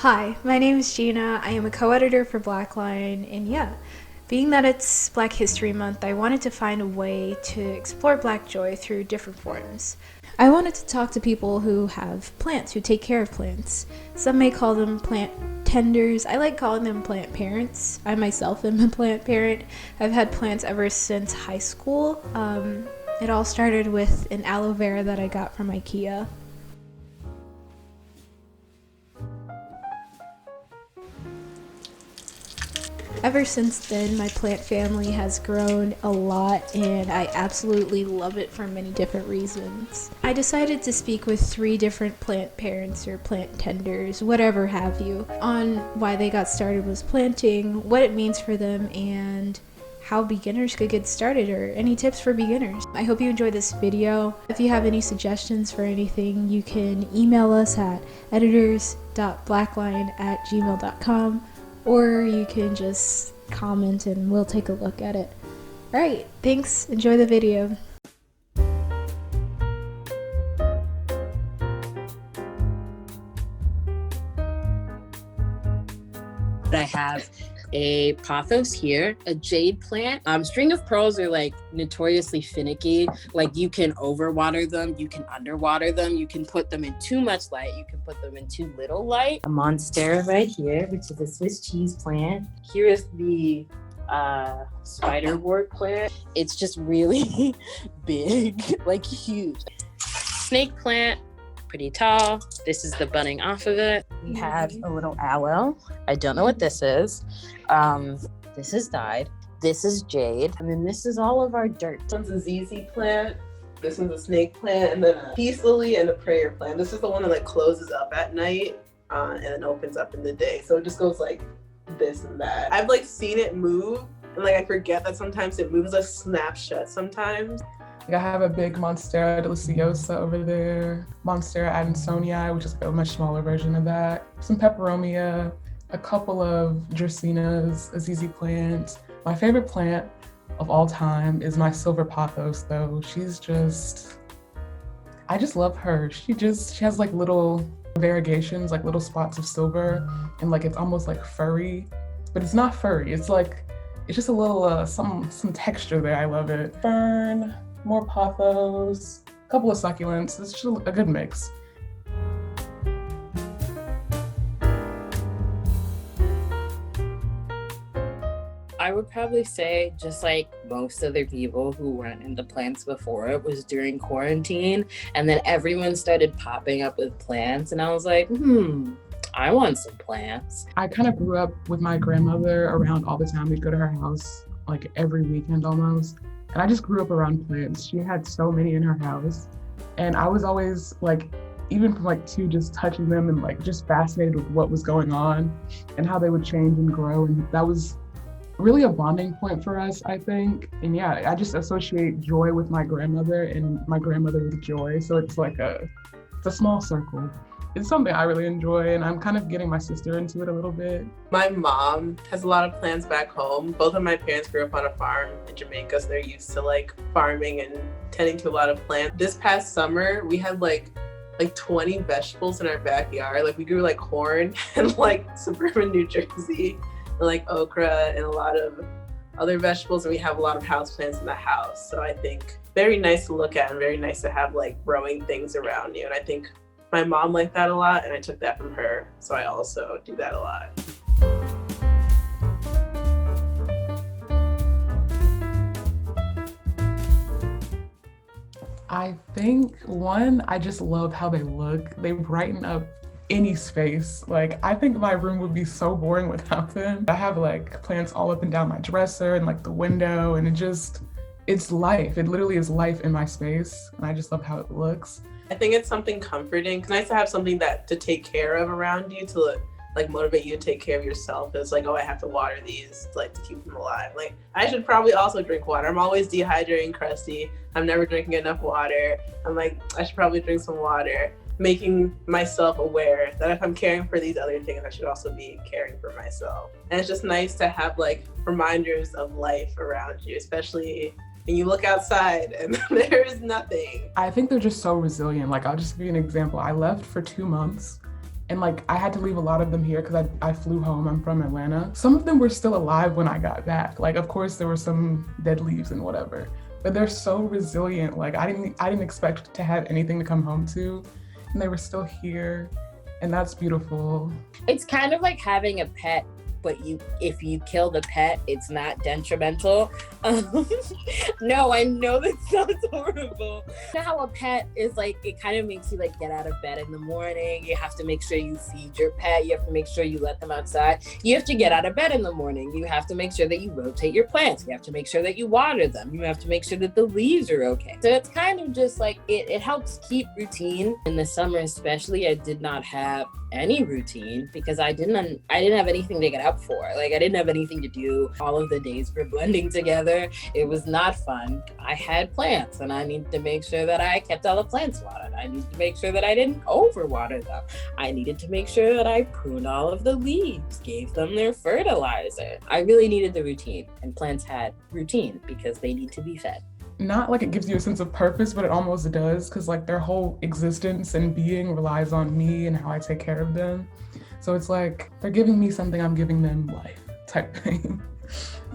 Hi, my name is Gina. I am a co-editor for Blackline, and yeah, being that it's Black History Month, I wanted to find a way to explore Black joy through different forms. I wanted to talk to people who have plants, who take care of plants. Some may call them plant tenders. I like calling them plant parents. I myself am a plant parent. I've had plants ever since high school. It all started with an aloe vera that I got from IKEA. Ever since then, my plant family has grown a lot, and I absolutely love it for many different reasons. I decided to speak with 3 different plant parents or plant tenders, whatever have you, on why they got started with planting, what it means for them, and how beginners could get started, or any tips for beginners. I hope you enjoyed this video. If you have any suggestions for anything, you can email us at editors.blackline@gmail.com, or you can just comment and we'll take a look at it. Alright, thanks, enjoy the video. I have a pothos here, a jade plant. String of pearls are like notoriously finicky. Like you can overwater them, you can underwater them, you can put them in too much light, you can put them in too little light. A monstera right here, which is a Swiss cheese plant. Here is the spiderwort plant. It's just really big, like huge. Snake plant, pretty tall. This is the budding off of it. We have a little aloe. I don't know what this is. This is dyed. This is jade. And then this is all of our dirt. This one's a ZZ plant. This one's a snake plant, and then a peace lily and a prayer plant. This is the one that like closes up at night and then opens up in the day. So it just goes like this and that. I've like seen it move, and like I forget that sometimes it moves a snapshot sometimes. I have a big Monstera deliciosa over there, Monstera adansonii, which is like a much smaller version of that, some peperomia, a couple of dracaenas, a ZZ plant. My favorite plant of all time is my silver pothos, though. I just love her. She has like little variegations, like little spots of silver, and like it's almost like furry, but it's not furry. It's just a little some texture there. I love it. Fern. More pothos, a couple of succulents. It's just a good mix. I would probably say, just like most other people who went into plants before, it was during quarantine, and then everyone started popping up with plants, and I was like, I want some plants. I kind of grew up with my grandmother around all the time. We'd go to her house like every weekend almost. And I just grew up around plants. She had so many in her house. And I was always like, even from like 2, just touching them and like just fascinated with what was going on and how they would change and grow. And that was really a bonding point for us, I think. And yeah, I just associate joy with my grandmother and my grandmother with joy. So it's like it's a small circle. It's something I really enjoy, and I'm kind of getting my sister into it a little bit. My mom has a lot of plants back home. Both of my parents grew up on a farm in Jamaica, so they're used to like farming and tending to a lot of plants. This past summer, we had like 20 vegetables in our backyard. Like we grew like corn and like suburban New Jersey, and like okra and a lot of other vegetables, and we have a lot of houseplants in the house. So I think very nice to look at and very nice to have like growing things around you. And I think my mom liked that a lot, and I took that from her, so I also do that a lot. I think I just love how they look. They brighten up any space. Like, I think my room would be so boring without them. I have like plants all up and down my dresser and like the window, and it's life. It literally is life in my space, and I just love how it looks. I think it's something comforting. It's nice to have something to take care of around you, to like motivate you to take care of yourself. It's like, oh, I have to water these like to keep them alive. Like I should probably also drink water. I'm always dehydrating, crusty. I'm never drinking enough water. I'm like, I should probably drink some water. Making myself aware that if I'm caring for these other things, I should also be caring for myself. And it's just nice to have like reminders of life around you, especially and you look outside and there is nothing. I think they're just so resilient. Like, I'll just give you an example. I left for 2 months And like I had to leave a lot of them here because I flew home. I'm from Atlanta. Some of them were still alive when I got back. Like, of course, there were some dead leaves and whatever, but they're so resilient. Like I didn't expect to have anything to come home to, and they were still here, and that's beautiful. It's kind of like having a pet, but if you kill the pet, it's not detrimental. No, I know that sounds horrible. You know how a pet is like, it kind of makes you like get out of bed in the morning. You have to make sure you feed your pet. You have to make sure you let them outside. You have to get out of bed in the morning. You have to make sure that you rotate your plants. You have to make sure that you water them. You have to make sure that the leaves are okay. So it's kind of just like, it helps keep routine. In the summer especially, I did not have any routine because I didn't have anything to get up for. Like I didn't have anything to do. All of the days were blending together. It was not fun. I had plants and I needed to make sure that I kept all the plants watered. I needed to make sure that I didn't overwater them. I needed to make sure that I pruned all of the leaves, gave them their fertilizer. I really needed the routine, and plants had routine because they need to be fed. Not like it gives you a sense of purpose, but it almost does, because like their whole existence and being relies on me and how I take care of them. So it's like they're giving me something, I'm giving them life type thing.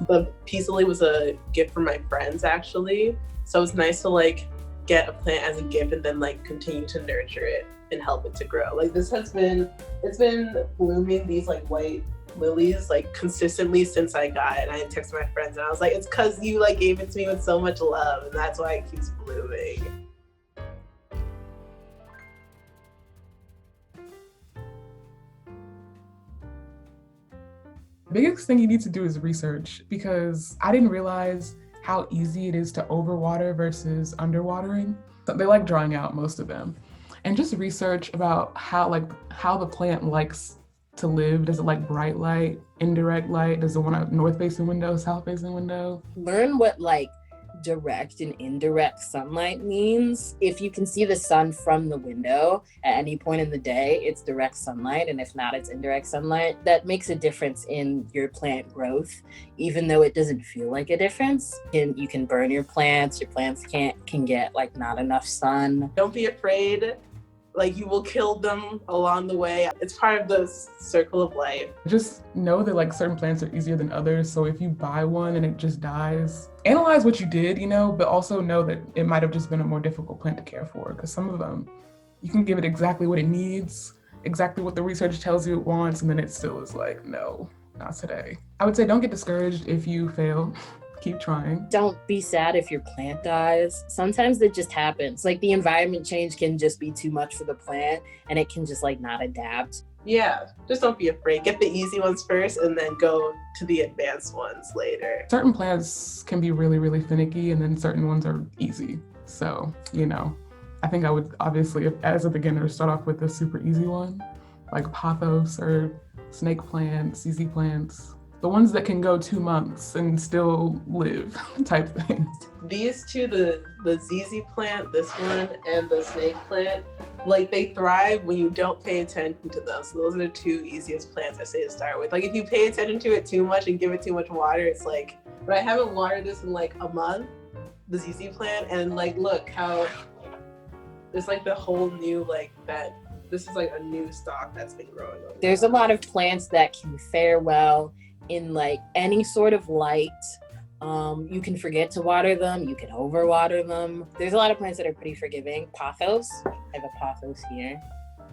The peace lily was a gift from my friends actually. So it's nice to like get a plant as a gift and then like continue to nurture it and help it to grow. Like it's been blooming these like white lilies like consistently since I got it. And I texted my friends and I was like, it's because you like gave it to me with so much love and that's why it keeps blooming. The biggest thing you need to do is research, because I didn't realize how easy it is to overwater versus underwatering. They like drying out, most of them. And just research about how the plant likes to live. Does it like bright light, indirect light? Does it want a north facing window, south facing window? Learn what like direct and indirect sunlight means. If you can see the sun from the window at any point in the day, it's direct sunlight, and if not, it's indirect sunlight. That makes a difference in your plant growth, even though it doesn't feel like a difference. You can burn your plants can get like not enough sun. Don't be afraid. Like you will kill them along the way. It's part of the circle of life. Just know that like certain plants are easier than others. So if you buy one and it just dies, analyze what you did, but also know that it might have just been a more difficult plant to care for, because some of them, you can give it exactly what it needs, exactly what the research tells you it wants, and then it still is like, no, not today. I would say don't get discouraged if you fail. Keep trying. Don't be sad if your plant dies. Sometimes it just happens. Like the environment change can just be too much for the plant and it can just like not adapt. Yeah, just don't be afraid. Get the easy ones first and then go to the advanced ones later. Certain plants can be really, really finicky, and then certain ones are easy. So, I think I would obviously, as a beginner, start off with a super easy one, like pothos or snake plants, easy plants. The ones that can go 2 months and still live type thing. These two, the ZZ plant, this one, and the snake plant, like they thrive when you don't pay attention to them. So those are the two easiest plants I say to start with. Like if you pay attention to it too much and give it too much water, it's like, but I haven't watered this in like a month, the ZZ plant, and like look how there's like the whole new like that. This is like a new stock that's been growing. There's a lot of plants that can fare well in like any sort of light. You can forget to water them, you can overwater them. There's a lot of plants that are pretty forgiving. Pothos, I have a pothos here.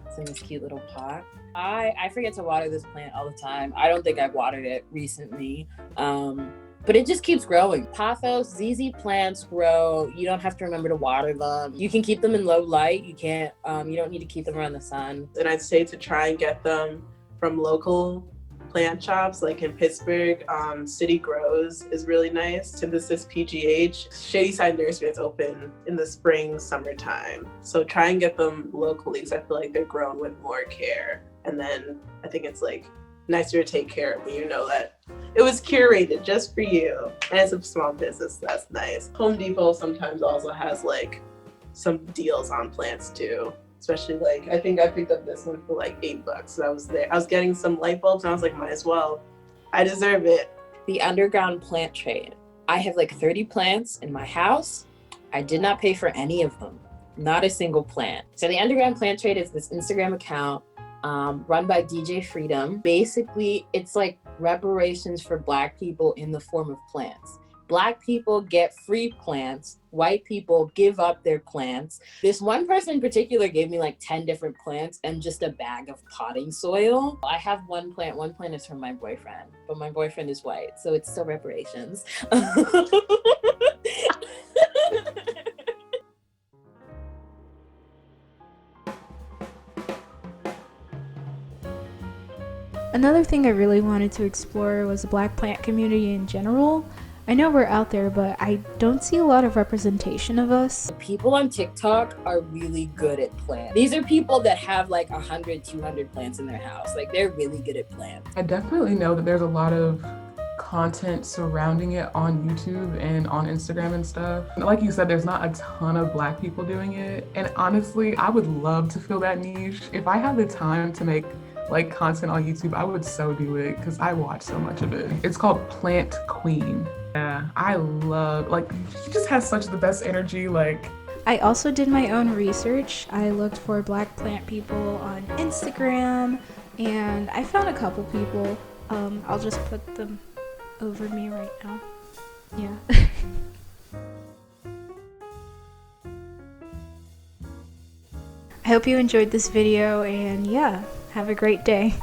It's in this cute little pot. I forget to water this plant all the time. I don't think I've watered it recently, but it just keeps growing. Pothos, ZZ plants grow. You don't have to remember to water them. You can keep them in low light. You don't need to keep them around the sun. And I'd say to try and get them from local plant shops, like in Pittsburgh, City Grows is really nice. Synthesis PGH. Shady Side Nursery is open in the spring, summertime. So try and get them locally because I feel like they're grown with more care. And then I think it's like nicer to take care of when you know that it was curated just for you. And it's a small business, so that's nice. Home Depot sometimes also has like some deals on plants too. Especially like, I think I picked up this one for like $8. So I was there. I was getting some light bulbs and I was like, might as well. I deserve it. The underground plant trade. I have like 30 plants in my house. I did not pay for any of them. Not a single plant. So the underground plant trade is this Instagram account. run by DJ Freedom. Basically, it's like reparations for Black people in the form of plants. Black people get free plants. White people give up their plants. This one person in particular gave me like 10 different plants and just a bag of potting soil. I have one plant. One plant is from my boyfriend, but my boyfriend is white, so it's still reparations. Another thing I really wanted to explore was the Black plant community in general. I know we're out there, but I don't see a lot of representation of us. People on TikTok are really good at plants. These are people that have like 100, 200 plants in their house. Like, they're really good at plants. I definitely know that there's a lot of content surrounding it on YouTube and on Instagram and stuff. Like you said, there's not a ton of Black people doing it. And honestly, I would love to fill that niche. If I had the time to make like content on YouTube, I would so do it because I watch so much of it. It's called Plant Queen. Yeah, I love, like, she just has such the best energy. Like, I also did my own research. I looked for Black plant people on Instagram, and I found a couple people. I'll just put them over me right now. Yeah. I hope you enjoyed this video, and yeah, have a great day.